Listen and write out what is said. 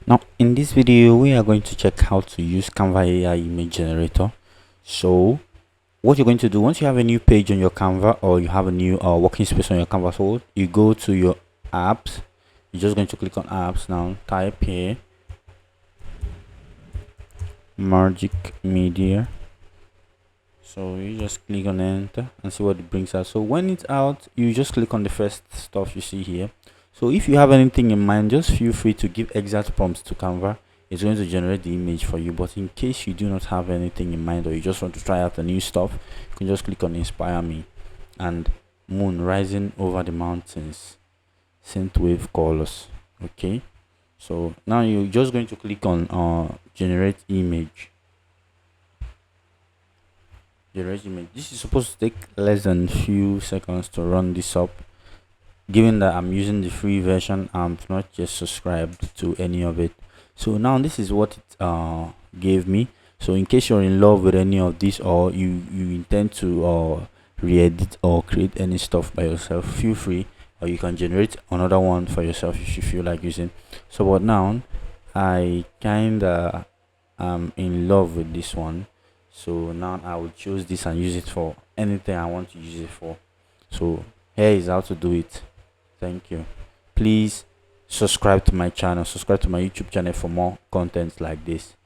Now in this video we are going to check how to use Canva AI Image Generator. So what you're going to do once you have a new page on your Canva, or you have a new working space on your Canva, so you go to your apps. You're just going to click on apps. Now type here Magic Media. So you just click on enter and see what it brings out. So when it's out, you just click on the first stuff you see here. So if you have anything in mind, just feel free to give exact prompts to Canva. It's going to generate the image for you. But in case you do not have anything in mind, or you just want to try out the new stuff, you can just click on inspire me and moon rising over the mountains, synthwave colors. Okay, so now you're just going to click on generate image. This is supposed to take less than few seconds to run this up. Given that I'm using the free version, I'm not just subscribed to any of it. So now this is what it gave me. So in case you're in love with any of this, or you intend to re-edit or create any stuff by yourself, feel free, or you can generate another one for yourself if you feel like using. So but now I kinda am in love with this one, so now I will choose this and use it for anything I want to use it for. So here is how to do it. Thank you. Please subscribe to my channel, subscribe to my YouTube channel for more content like this.